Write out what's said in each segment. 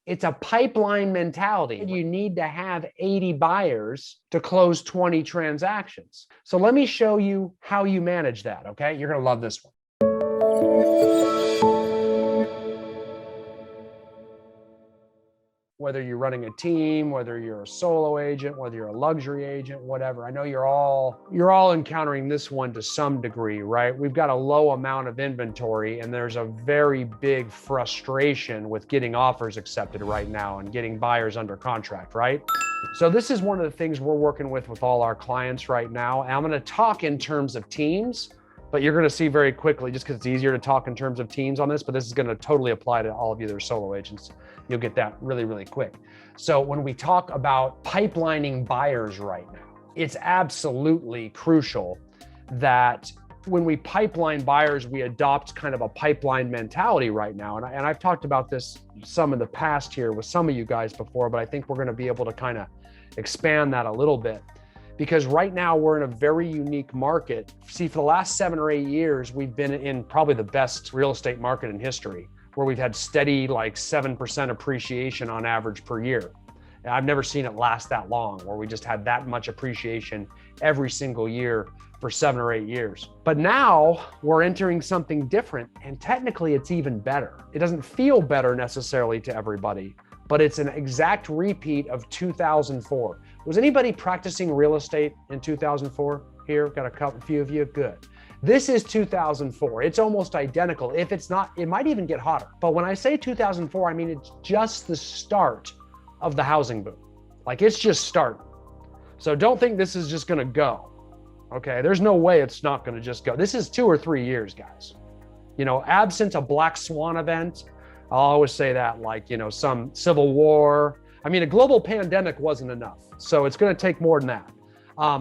It's a pipeline mentality. You need to have 80 buyers to close 20 transactions. So let me show you how you manage that, okay? You're gonna love this one. Whether you're running a team, whether you're a solo agent, whether you're a luxury agent, whatever. I know you're all encountering this one to some degree, right? We've got a low amount of inventory and there's a very big frustration with getting offers accepted right now and getting buyers under contract, right? So this is one of the things we're working with all our clients right now. And I'm gonna talk in terms of teams, but you're gonna see very quickly, just because it's easier to talk in terms of teams on this, but this is gonna totally apply to all of you that are solo agents. You'll get that really, really quick. So when we talk about pipelining buyers right now, it's absolutely crucial that when we pipeline buyers, we adopt kind of a pipeline mentality right now. And I've talked about this some in the past here with some of you guys before, but I think we're gonna be able to kind of expand that a little bit. Because right now we're in a very unique market. See, for the last 7 or 8 years, we've been in probably the best real estate market in history, where we've had steady like 7% appreciation on average per year. And I've never seen it last that long, where we just had that much appreciation every single year for 7 or 8 years. But now we're entering something different, and technically it's even better. It doesn't feel better necessarily to everybody, but it's an exact repeat of 2004. Was anybody practicing real estate in 2004 here? Got a few of you, good. This is 2004. It's almost identical. If it's not, it might even get hotter. But when I say 2004, I mean, it's just the start of the housing boom. Like, it's just starting. So don't think this is just gonna go, okay? There's no way it's not gonna just go. This is 2 or 3 years, guys. You know, absent a black swan event, I'll always say that, like, you know, some civil war. I mean, a global pandemic wasn't enough. So it's gonna take more than that.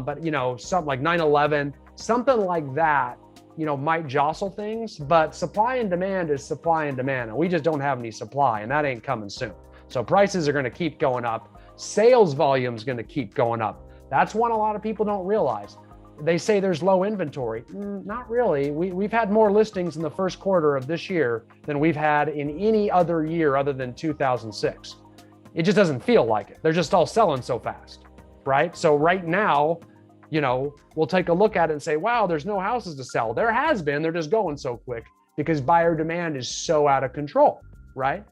But, you know, something like 9/11, something like that, you know, might jostle things, but supply and demand is supply and demand. And we just don't have any supply, and that ain't coming soon. So prices are gonna keep going up. Sales volume is gonna keep going up. That's one a lot of people don't realize. They say there's low inventory. Not really. We've had more listings in the first quarter of this year than we've had in any other year other than 2006. It just doesn't feel like it. They're just all selling so fast, right? So right now, you know, we'll take a look at it and say, wow, there's no houses to sell. There has been, they're just going so quick because buyer demand is so out of control, right?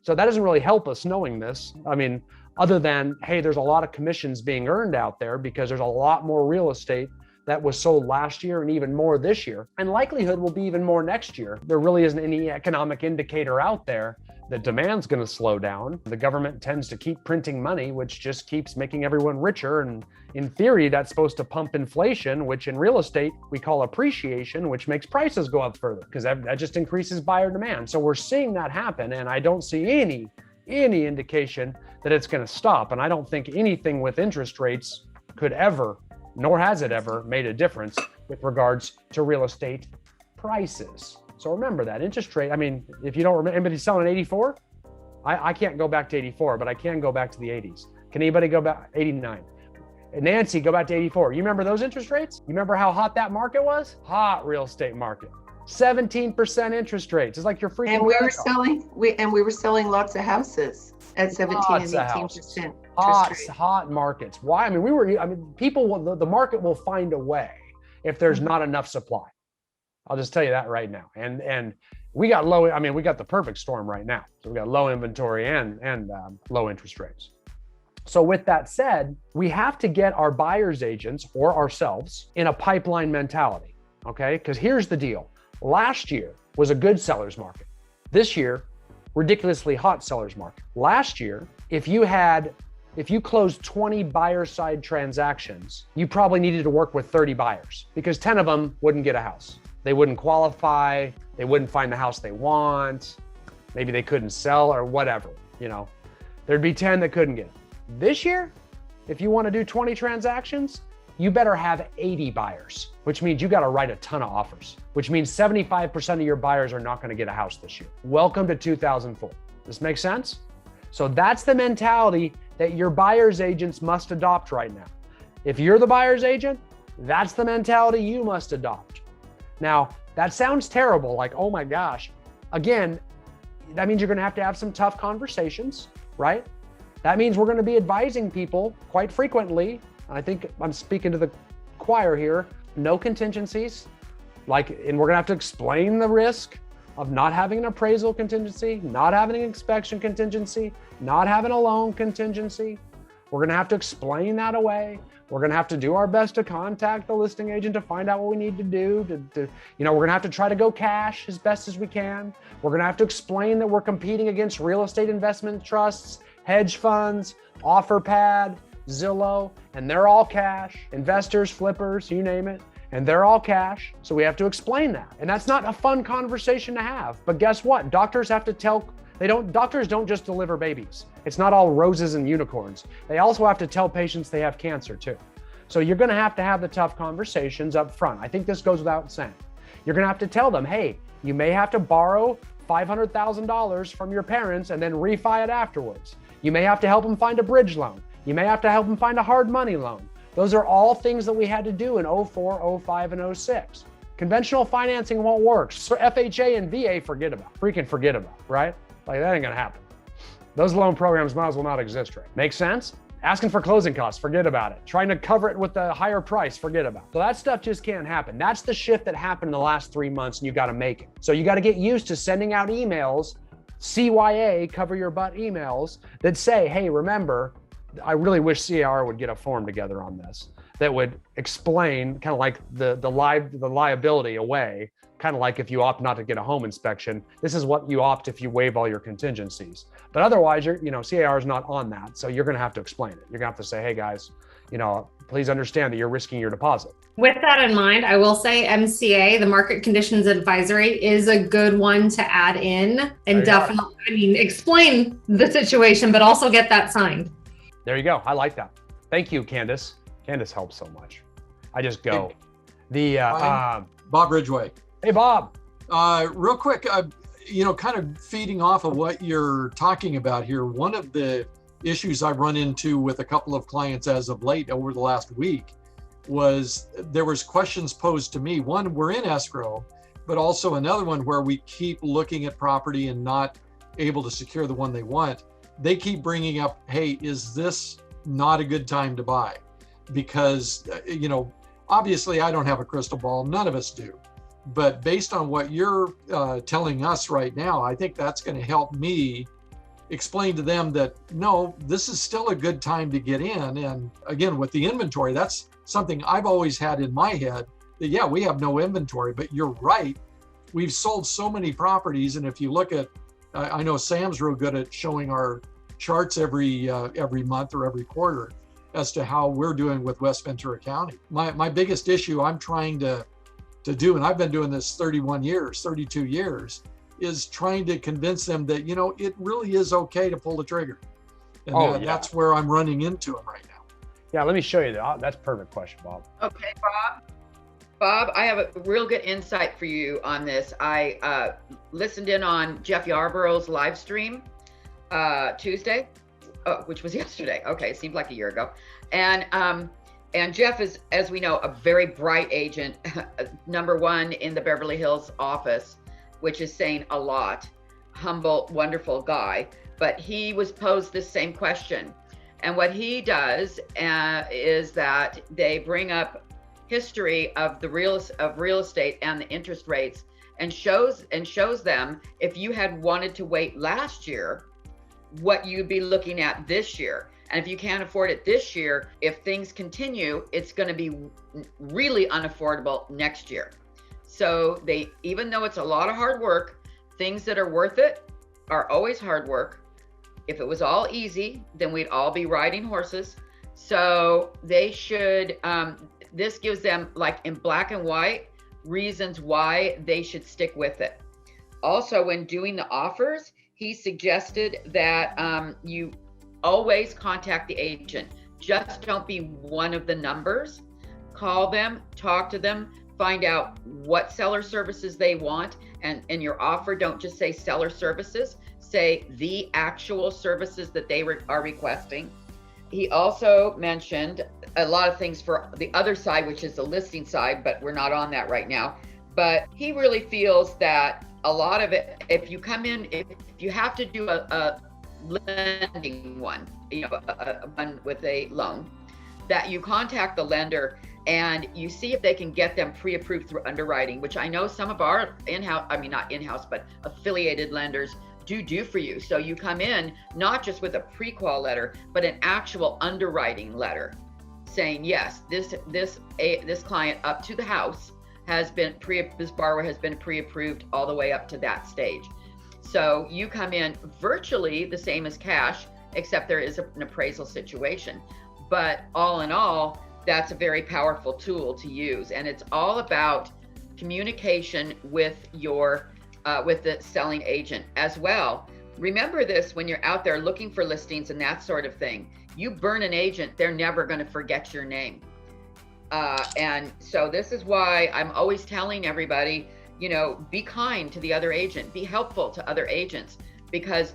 So that doesn't really help us knowing this. I mean, other than, hey, there's a lot of commissions being earned out there because there's a lot more real estate that was sold last year and even more this year. And likelihood will be even more next year. There really isn't any economic indicator out there that demand's gonna slow down. The government tends to keep printing money, which just keeps making everyone richer. And in theory, that's supposed to pump inflation, which in real estate, we call appreciation, which makes prices go up further because that just increases buyer demand. So we're seeing that happen. And I don't see any indication that it's gonna stop. And I don't think anything with interest rates could ever, nor has it ever, made a difference with regards to real estate prices. So remember that interest rate. I mean, if you don't remember, anybody selling at 84? I can't go back to 84, but I can go back to the 80s. Can anybody go back? 89. Nancy, go back to 84. You remember those interest rates? You remember how hot that market was? Hot real estate market. 17% interest rates. It's like you're freaking. And we were selling lots of houses at 17 and 18%. Hot markets. Why? I mean, people, the market will find a way if there's not enough supply. I'll just tell you that right now. And we got we got the perfect storm right now. So we got low inventory and low interest rates. So with that said, we have to get our buyer's agents or ourselves in a pipeline mentality, okay? Because here's the deal. Last year was a good seller's market. This year, ridiculously hot seller's market. Last year, if you closed 20 buyer side transactions, you probably needed to work with 30 buyers because 10 of them wouldn't get a house. They wouldn't qualify, they wouldn't find the house they want, maybe they couldn't sell or whatever, you know. There'd be 10 that couldn't get it. This year, if you want to do 20 transactions, you better have 80 buyers, which means you got to write a ton of offers, which means 75% of your buyers are not going to get a house this year. Welcome to 2004. This makes sense? So that's the mentality that your buyer's agents must adopt right now. If you're the buyer's agent, that's the mentality you must adopt. Now, that sounds terrible, like, oh my gosh. Again, that means you're going to have some tough conversations, right? That means we're going to be advising people quite frequently. I think I'm speaking to the choir here, no contingencies. And we're going to have to explain the risk of not having an appraisal contingency, not having an inspection contingency, not having a loan contingency. We're going to have to explain that away. We're going to have to do our best to contact the listing agent to find out what we need to do. We're going to have to try to go cash as best as we can. We're going to have to explain that we're competing against real estate investment trusts, hedge funds, OfferPad, Zillow, and they're all cash. Investors, flippers, you name it. And they're all cash, so we have to explain that. And that's not a fun conversation to have. But guess what? Doctors don't just deliver babies. It's not all roses and unicorns. They also have to tell patients they have cancer too. So you're gonna have to have the tough conversations up front. I think this goes without saying. You're gonna have to tell them, hey, you may have to borrow $500,000 from your parents and then refi it afterwards. You may have to help them find a bridge loan. You may have to help them find a hard money loan. Those are all things that we had to do in 04, 05, and 06. Conventional financing won't work. So FHA and VA, forget about, right? Like that ain't gonna happen. Those loan programs might as well not exist, right? Make sense? Asking for closing costs, forget about it. Trying to cover it with a higher price, forget about it. So that stuff just can't happen. That's the shift that happened in the last 3 months, and you gotta make it. So you gotta get used to sending out emails, CYA, cover your butt emails, that say, hey, remember, I really wish CAR would get a form together on this that would explain kind of like the liability away, kind of like if you opt not to get a home inspection, this is what you opt if you waive all your contingencies. But otherwise, CAR is not on that. So you're going to have to explain it. You're going to have to say, hey guys, please understand that you're risking your deposit. With that in mind, I will say MCA, the Market Conditions Advisory, is a good one to add in and definitely, explain the situation, but also get that signed. There you go. I like that. Thank you, Candace. Candace helps so much. I just go. Bob Ridgway. Hey, Bob. Real quick, kind of feeding off of what you're talking about here, one of the issues I've run into with a couple of clients as of late over the last week was there was questions posed to me. One, we're in escrow, but also another one where we keep looking at property and not able to secure the one they want. They keep bringing up, hey, is this not a good time to buy? Because, obviously I don't have a crystal ball. None of us do. But based on what you're telling us right now, I think that's going to help me explain to them that, no, this is still a good time to get in. And again, with the inventory, that's something I've always had in my head that, yeah, we have no inventory, but you're right. We've sold so many properties. And if you look at, I know Sam's real good at showing our charts every month or every quarter as to how we're doing with West Ventura County. My biggest issue I'm trying to do, and I've been doing this 32 years, is trying to convince them that, it really is okay to pull the trigger. And that's where I'm running into them right now. Yeah, let me show you that. That's a perfect question, Bob. Okay, Bob, I have a real good insight for you on this. I listened in on Jeff Yarborough's live stream Tuesday, which was yesterday. Okay, it seemed like a year ago. And Jeff is, as we know, a very bright agent, #1 in the Beverly Hills office, which is saying a lot. Humble, wonderful guy. But he was posed this same question. And what he does is that they bring up history of real estate and the interest rates, and shows them, if you had wanted to wait last year, what you'd be looking at this year. And if you can't afford it this year, if things continue, it's going to be really unaffordable next year. So even though it's a lot of hard work, things that are worth it are always hard work. If it was all easy, then we'd all be riding horses. So they should, this gives them, like in black and white, reasons why they should stick with it. Also, when doing the offers, he suggested that you always contact the agent. Just don't be one of the numbers. Call them, talk to them, find out what seller services they want. And in your offer, don't just say seller services, say the actual services that they are requesting. He also mentioned a lot of things for the other side, which is the listing side, but we're not on that right now. But he really feels that a lot of it, if you come in, if you have to do a lending one, a one with a loan, that you contact the lender and you see if they can get them pre-approved through underwriting, which I know some of our in-house, I mean, not in-house, but affiliated lenders do for you. So you come in, not just with a pre-qual letter, but an actual underwriting letter saying, yes, this client up to the house has been this borrower has been pre-approved all the way up to that stage. So you come in virtually the same as cash, except there is an appraisal situation. But all in all, that's a very powerful tool to use. And it's all about communication with with the selling agent as well. Remember this when you're out there looking for listings and that sort of thing. You burn an agent, they're never going to forget your name. And so this is why I'm always telling everybody, be kind to the other agent, be helpful to other agents, because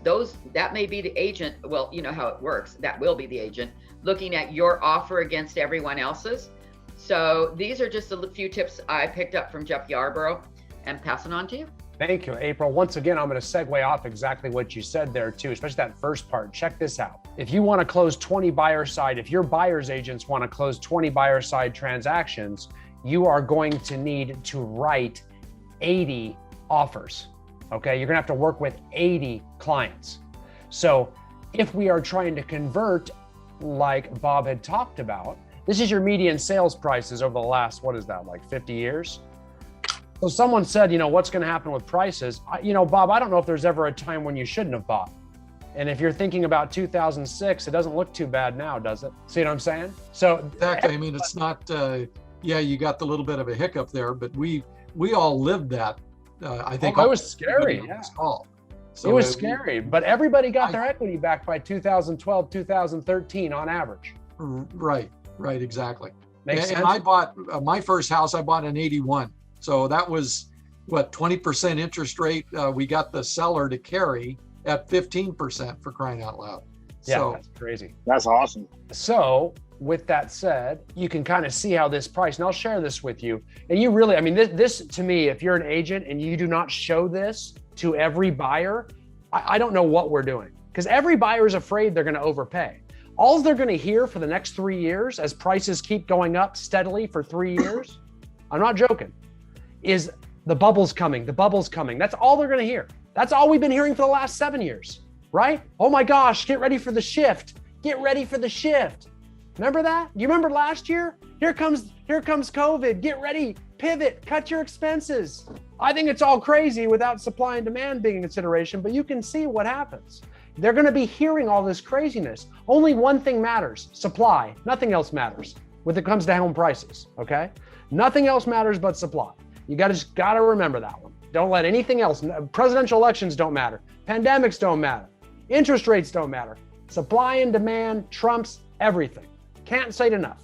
that may be the agent. Well, you know how it works. That will be the agent looking at your offer against everyone else's. So these are just a few tips I picked up from Jeff Yarborough and passing on to you. Thank you, April. Once again, I'm going to segue off exactly what you said there too, especially that first part. Check this out. If you want to close 20 buyer side, if your buyer's agents want to close 20 buyer side transactions, you are going to need to write 80 offers. Okay. You're going to have to work with 80 clients. So if we are trying to convert, like Bob had talked about, this is your median sales prices over the last, what is that, like 50 years? So someone said, what's going to happen with prices? Bob, I don't know if there's ever a time when you shouldn't have bought. And if you're thinking about 2006, it doesn't look too bad now, does it? See what I'm saying? So exactly. I mean, it's not, you got the little bit of a hiccup there, but we all lived that. I think it was scary. Yeah. So it was scary, but everybody got their equity back by 2012, 2013 on average. Right, exactly. Makes sense? And I bought my first house, I bought an 81. So that was what, 20% interest rate. We got the seller to carry at 15%, for crying out loud. Yeah, So that's crazy. That's awesome. So with that said, you can kind of see how this price, and I'll share this with you. And you really, this to me, if you're an agent and you do not show this to every buyer, I don't know what we're doing, because every buyer is afraid they're going to overpay. All they're going to hear for the next 3 years, as prices keep going up steadily for 3 years, I'm not joking, is the bubble's coming, the bubble's coming. That's all they're going to hear. That's all we've been hearing for the last 7 years, right? Oh my gosh, get ready for the shift. Get ready for the shift. Remember that? You remember last year? Here comes COVID. Get ready, pivot, cut your expenses. I think it's all crazy without supply and demand being a consideration, but you can see what happens. They're going to be hearing all this craziness. Only one thing matters: supply. Nothing else matters when it comes to home prices, okay? Nothing else matters but supply. You just got to remember that one. Don't let anything else, presidential elections don't matter. Pandemics don't matter. Interest rates don't matter. Supply and demand trumps everything. Can't say it enough.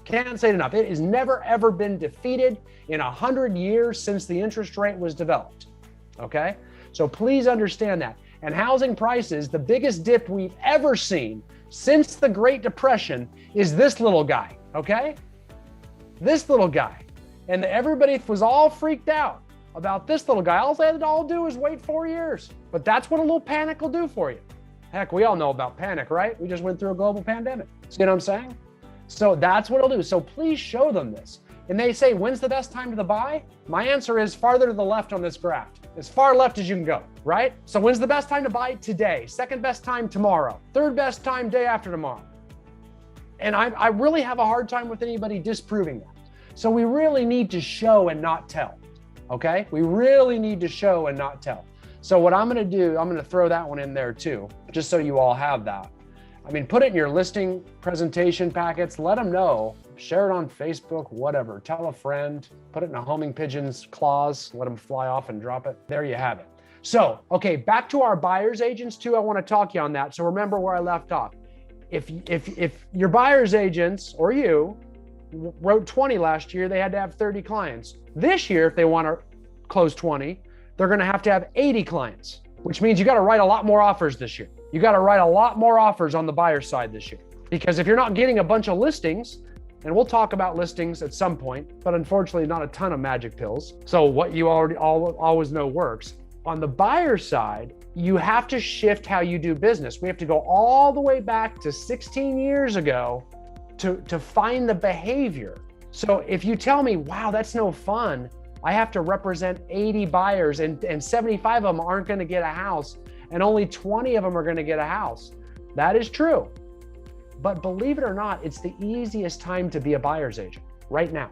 Can't say it enough. It has never, ever been defeated in 100 years since the interest rate was developed, okay? So please understand that. And housing prices, the biggest dip we've ever seen since the Great Depression is this little guy, okay? This little guy. And everybody was all freaked out about this little guy. All they had to do is wait 4 years. But that's what a little panic will do for you. Heck, we all know about panic, right? We just went through a global pandemic. See what I'm saying? So that's what it'll do. So please show them this. And they say, when's the best time to buy? My answer is farther to the left on this graph. As far left as you can go, right? So when's the best time to buy? Today. Second best time tomorrow. Third best time day after tomorrow. And I really have a hard time with anybody disproving that. So we really need to show and not tell, okay? We really need to show and not tell. So what I'm gonna do, I'm gonna throw that one in there too, just so you all have that. Put it in your listing presentation packets, let them know, share it on Facebook, whatever, tell a friend, put it in a homing pigeon's claws, let them fly off and drop it. There you have it. So, okay, back to our buyer's agents too, I wanna talk to you on that. So remember where I left off. If your buyer's agents or you wrote 20 last year, they had to have 30 clients. This year, if they want to close 20, they're going to have 80 clients, which means you got to write a lot more offers this year. You got to write a lot more offers on the buyer side this year, because if you're not getting a bunch of listings, And we'll talk about listings at some point, but unfortunately not a ton of magic pills. So what you always know works. On the buyer side, you have to shift how you do business. We have to go all the way back to 16 years ago to find the behavior. So if you tell me, wow, that's no fun, I have to represent 80 buyers and 75 of them aren't gonna get a house and only 20 of them are gonna get a house. That is true. But believe it or not, it's the easiest time to be a buyer's agent right now.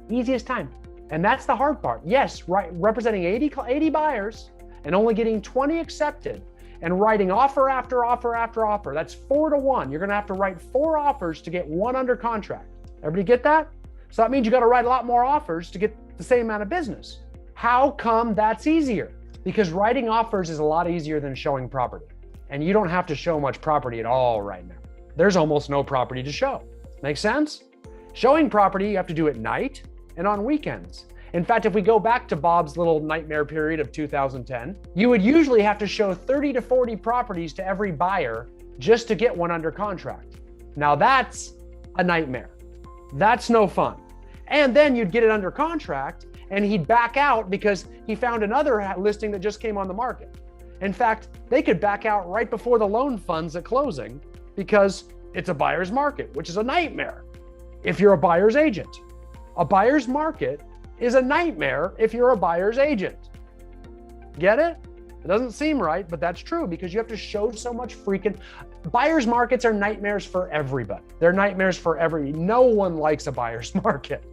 Easiest time. And that's the hard part. Yes, right, representing 80 buyers and only getting 20 accepted and writing offer after offer after offer. That's 4 to 1. You're gonna have to write 4 offers to get 1 under contract. Everybody get that? So that means you gotta write a lot more offers to get the same amount of business. How come that's easier? Because writing offers is a lot easier than showing property. And you don't have to show much property at all right now. There's almost no property to show. Make sense? Showing property, you have to do at night and on weekends. In fact, if we go back to Bob's little nightmare period of 2010, you would usually have to show 30 to 40 properties to every buyer just to get 1 under contract. Now that's a nightmare. That's no fun. And then you'd get it under contract and he'd back out because he found another listing that just came on the market. In fact, they could back out right before the loan funds at closing because it's a buyer's market, which is a nightmare if you're a buyer's agent. A buyer's market is a nightmare if you're a buyer's agent. Get it? It doesn't seem right, but that's true because you have to show so much freaking... Buyer's markets are nightmares for everybody. They're nightmares for no one likes a buyer's market,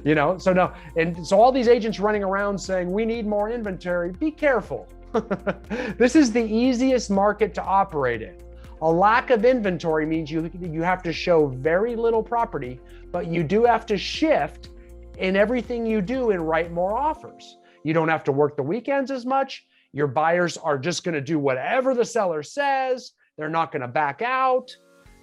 you know? So no, and so all these agents running around saying, we need more inventory, be careful. This is the easiest market to operate in. A lack of inventory means you have to show very little property, but you do have to shift in everything you do and write more offers. You don't have to work the weekends as much. Your buyers are just going to do whatever the seller says. They're not going to back out.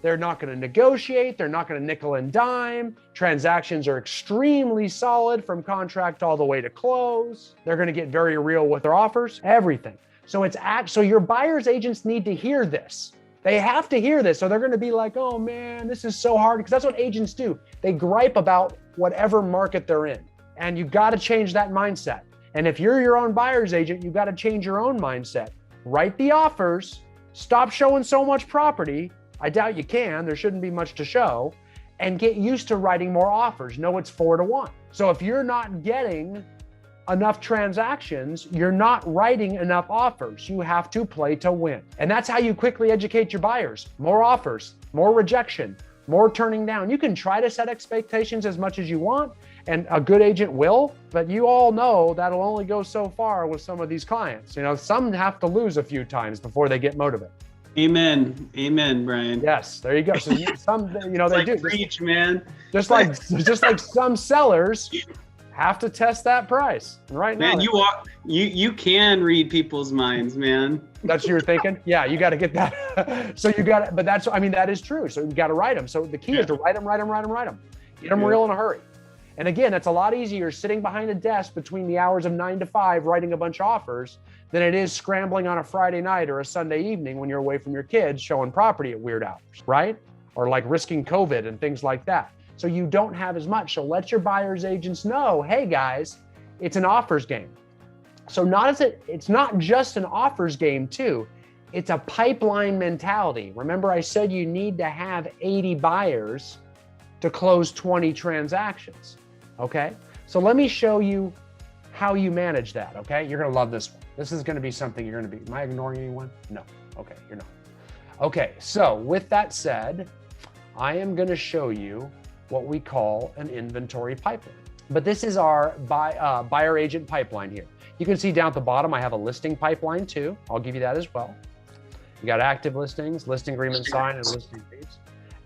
They're not going to negotiate. They're not going to nickel and dime. Transactions are extremely solid from contract all the way to close. They're going to get very real with their offers, everything. So so your buyer's agents need to hear this. They have to hear this. So they're going to be like, oh man, this is so hard, because that's what agents do. They gripe about whatever market they're in. And you got to change that mindset. And if you're your own buyer's agent, you got to change your own mindset. Write the offers, stop showing so much property. I doubt you can, there shouldn't be much to show, and get used to writing more offers. No, it's 4 to 1. So if you're not getting enough transactions, you're not writing enough offers. You have to play to win. And that's how you quickly educate your buyers. More offers, more rejection, more turning down. You can try to set expectations as much as you want, and a good agent will, but you all know that'll only go so far with some of these clients. You know, some have to lose a few times before they get motivated. Amen. Amen, Brian. Yes, there you go. So some, you know, they like do. Preach, man. Just like some sellers have to test that price. And right now, man, you can read people's minds, man. That's what you're thinking? Yeah, you got to get that. So you got to, but that's, I mean, that is true. So you got to write them. So the key is to write them. Get them real in a hurry. And again, it's a lot easier sitting behind a desk between the hours of 9 to 5 writing a bunch of offers than it is scrambling on a Friday night or a Sunday evening when you're away from your kids showing property at weird hours, right? Or like risking COVID and things like that. So you don't have as much. So let your buyer's agents know, hey guys, it's an offers game. So it's not just an offers game too, it's a pipeline mentality. Remember I said you need to have 80 buyers to close 20 transactions, okay? So let me show you how you manage that, okay? You're gonna love this one. This is gonna be something you're gonna be, am I ignoring anyone? No, okay, you're not. Okay, so with that said, I am gonna show you what we call an inventory pipeline. But this is our buyer agent pipeline here. You can see down at the bottom, I have a listing pipeline too. I'll give you that as well. You got active listings, listing agreement signed, and listing fees.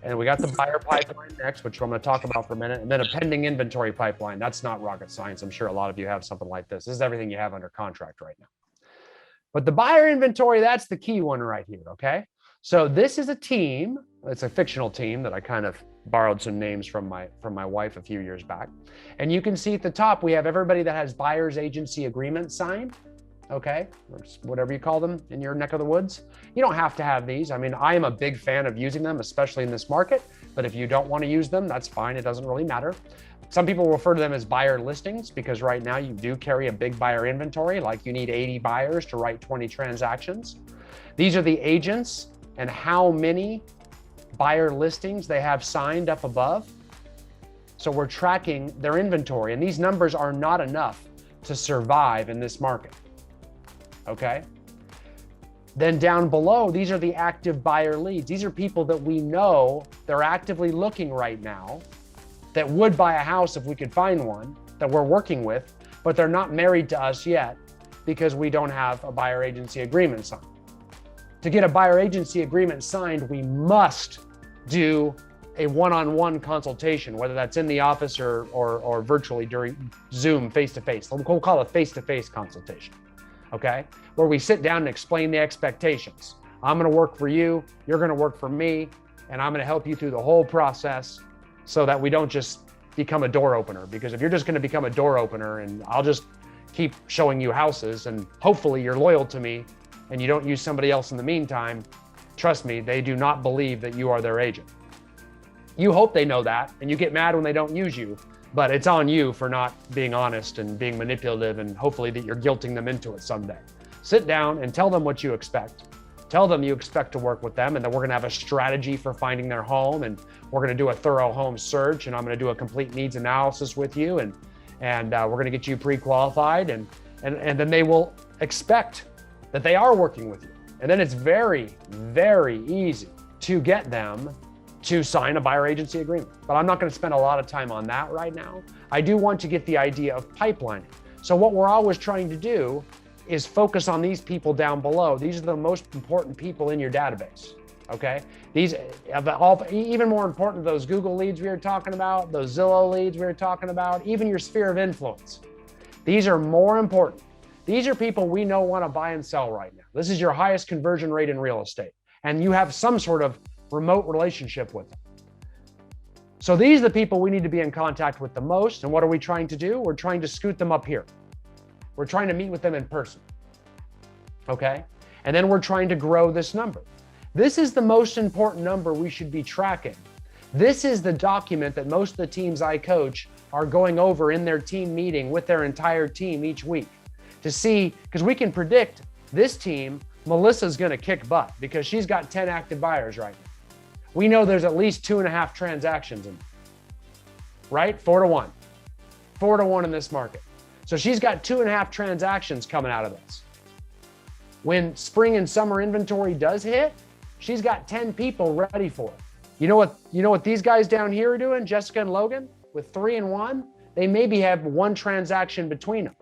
And we got the buyer pipeline next, which I'm going to talk about for a minute, and then a pending inventory pipeline. That's not rocket science. I'm sure a lot of you have something like this. This is everything you have under contract right now. But the buyer inventory, that's the key one right here, okay? So this is a team. It's a fictional team that I kind of borrowed some names from my wife a few years back. And you can see at the top, we have everybody that has buyer's agency agreement signed. okay? Or whatever you call them in your neck of the woods. You don't have to have these. I mean, I am a big fan of using them, especially in this market, but if you don't want to use them, that's fine. It doesn't really matter. Some people refer to them as buyer listings because right now you do carry a big buyer inventory, like you need 80 buyers to write 20 transactions. These are the agents and how many buyer listings they have signed up above. So we're tracking their inventory, and these numbers are not enough to survive in this market, okay? Then down below, these are the active buyer leads. These are people that we know they're actively looking right now that would buy a house if we could find one that we're working with, but they're not married to us yet because we don't have a buyer agency agreement signed. To get a buyer agency agreement signed, we must do a one-on-one consultation, whether that's in the office or virtually during Zoom face-to-face. We'll call it a face-to-face consultation, okay? Where we sit down and explain the expectations. I'm gonna work for you, you're gonna work for me, and I'm gonna help you through the whole process so that we don't just become a door opener. Because if you're just gonna become a door opener and I'll just keep showing you houses and hopefully you're loyal to me and you don't use somebody else in the meantime, trust me, they do not believe that you are their agent. You hope they know that and you get mad when they don't use you, but it's on you for not being honest and being manipulative, and hopefully that you're guilting them into it someday. Sit down and tell them what you expect. Tell them you expect to work with them and that we're gonna have a strategy for finding their home, and we're gonna do a thorough home search, and I'm gonna do a complete needs analysis with you, and we're gonna get you pre-qualified, and then they will expect that they are working with you. And then it's very, very easy to get them to sign a buyer agency agreement. But I'm not gonna spend a lot of time on that right now. I do want to get the idea of pipelining. So what we're always trying to do is focus on these people down below. These are the most important people in your database, okay? These are even more important, those Google leads we were talking about, those Zillow leads we were talking about, even your sphere of influence. These are more important. These are people we know want to buy and sell right now. This is your highest conversion rate in real estate, and you have some sort of remote relationship with them. So these are the people we need to be in contact with the most. And what are we trying to do? We're trying to scoot them up here. We're trying to meet with them in person, okay? And then we're trying to grow this number. This is the most important number we should be tracking. This is the document that most of the teams I coach are going over in their team meeting with their entire team each week to see, because we can predict this team, Melissa's gonna kick butt because she's got 10 active buyers right now. We know there's at least 2.5 transactions in there, right? 4 to 1. 4 to 1 in this market. So she's got 2.5 transactions coming out of this. When spring and summer inventory does hit, she's got 10 people ready for it. You know what these guys down here are doing, Jessica and Logan, with 3 and 1? They maybe have 1 transaction between them.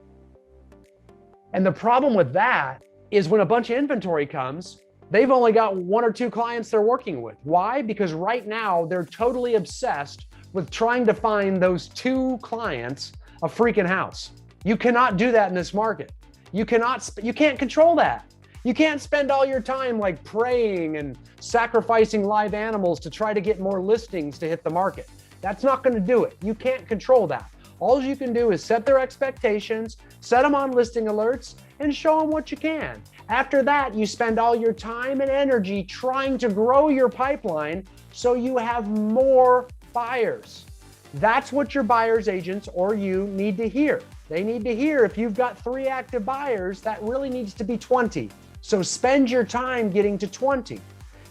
And the problem with that is when a bunch of inventory comes, they've only got 1 or 2 clients they're working with. Why? Because right now they're totally obsessed with trying to find those 2 clients a freaking house. You cannot do that in this market. You can't control that. You can't spend all your time like praying and sacrificing live animals to try to get more listings to hit the market. That's not going to do it. You can't control that. All you can do is set their expectations, set them on listing alerts, and show them what you can. After that, you spend all your time and energy trying to grow your pipeline so you have more buyers. That's what your buyer's agents or you need to hear. They need to hear if you've got 3 active buyers, that really needs to be 20. So spend your time getting to 20.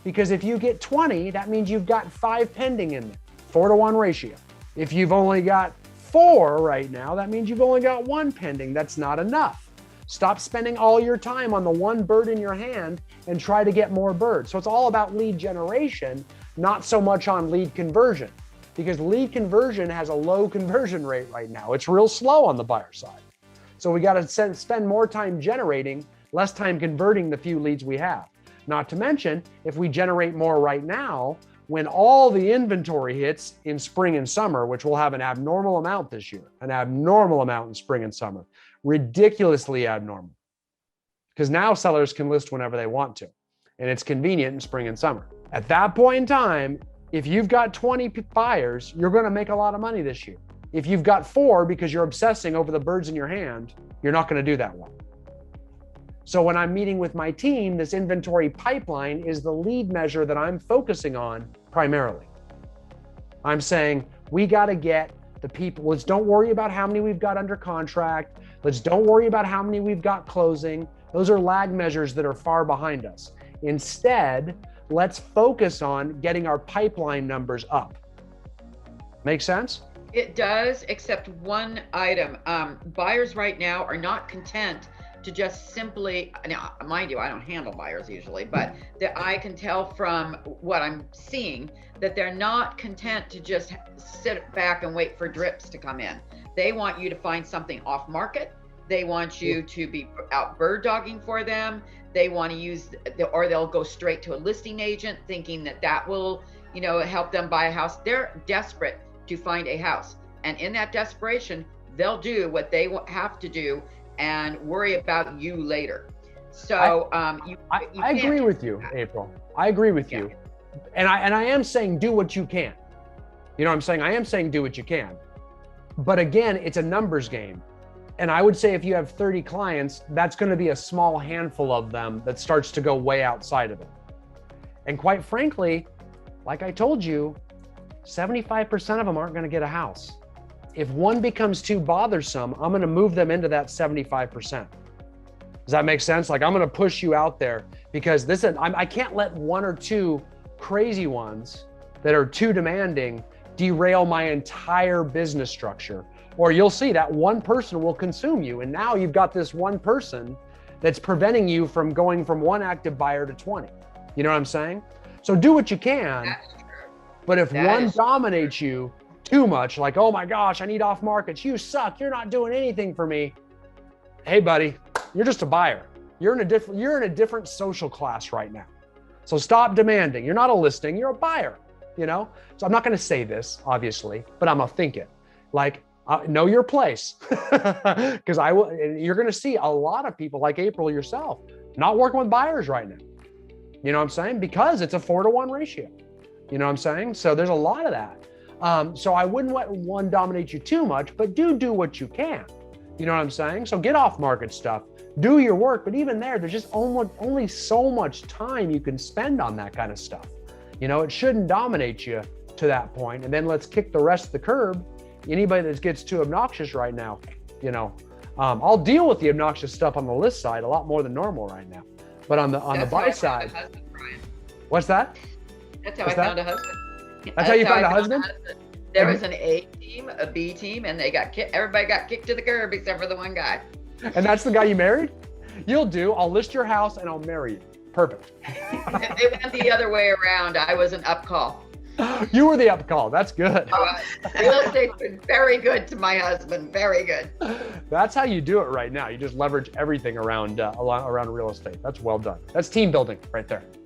Because if you get 20, that means you've got 5 pending in there, 4 to 1 ratio. If you've only got 4 right now, that means you've only got 1 pending. That's not enough. Stop spending all your time on the 1 bird in your hand and try to get more birds. So it's all about lead generation, not so much on lead conversion, because lead conversion has a low conversion rate right now. It's real slow on the buyer side. So we got to spend more time generating, less time converting the few leads we have. Not to mention, if we generate more right now, when all the inventory hits in spring and summer, which we'll have an abnormal amount this year, an abnormal amount in spring and summer, ridiculously abnormal. Because now sellers can list whenever they want to, and it's convenient in spring and summer. At that point in time, if you've got 20 buyers, you're going to make a lot of money this year. If you've got 4 because you're obsessing over the birds in your hand, you're not going to do that well. So when I'm meeting with my team, this inventory pipeline is the lead measure that I'm focusing on primarily. I'm saying, we got to get the people. Let's don't worry about how many we've got under contract. Let's don't worry about how many we've got closing. Those are lag measures that are far behind us. Instead, let's focus on getting our pipeline numbers up. Make sense? It does, except one item. Buyers right now are not content to just simply, now, mind you, I don't handle buyers usually, but that I can tell from what I'm seeing that they're not content to just sit back and wait for drips to come in. They want you to find something off market. They want you to be out bird dogging for them. They want to use, or they'll go straight to a listing agent thinking that that will, you know, help them buy a house. They're desperate to find a house. And in that desperation, they'll do what they have to do and worry about you later. So I agree with you, April. I agree with you. And I am saying do what you can. You know what I'm saying? I am saying do what you can. But again, it's a numbers game. And I would say if you have 30 clients, that's going to be a small handful of them that starts to go way outside of it. And quite frankly, like I told you, 75% of them aren't going to get a house. If one becomes too bothersome, I'm going to move them into that 75%. Does that make sense? Like, I'm going to push you out there because I can't let one or two crazy ones that are too demanding derail my entire business structure. Or you'll see that one person will consume you. And now you've got this one person that's preventing you from going from one active buyer to 20. You know what I'm saying? So do what you can. That's true. But if one dominates you too much, like, oh my gosh, I need off markets, you suck, you're not doing anything for me. Hey buddy, you're just a buyer. You're in a different social class right now. So stop demanding. You're not a listing, you're a buyer, you know? So I'm not gonna say this, obviously, but I'm gonna think it. Like, know your place. Because you're gonna see a lot of people like April yourself, not working with buyers right now. You know what I'm saying? Because it's a 4-to-1 ratio. You know what I'm saying? So there's a lot of that. So I wouldn't let one dominate you too much, but do what you can. You know what I'm saying? So get off market stuff, do your work, but even there's just only so much time you can spend on that kind of stuff. You know, it shouldn't dominate you to that point. And then let's kick the rest of the curb. Anybody that gets too obnoxious right now, you know, I'll deal with the obnoxious stuff on the list side a lot more than normal right now. But on the buy side, what's that? That's how I found a husband. That's how you found a husband? There was an A team, a B team, and everybody got kicked to the curb except for the one guy. And that's the guy you married? You'll do. I'll list your house and I'll marry you. Perfect. They went the other way around. I was an up call. You were the up call. That's good. Real estate's been very good to my husband. Very good. That's how you do it right now. You just leverage everything around real estate. That's well done. That's team building right there.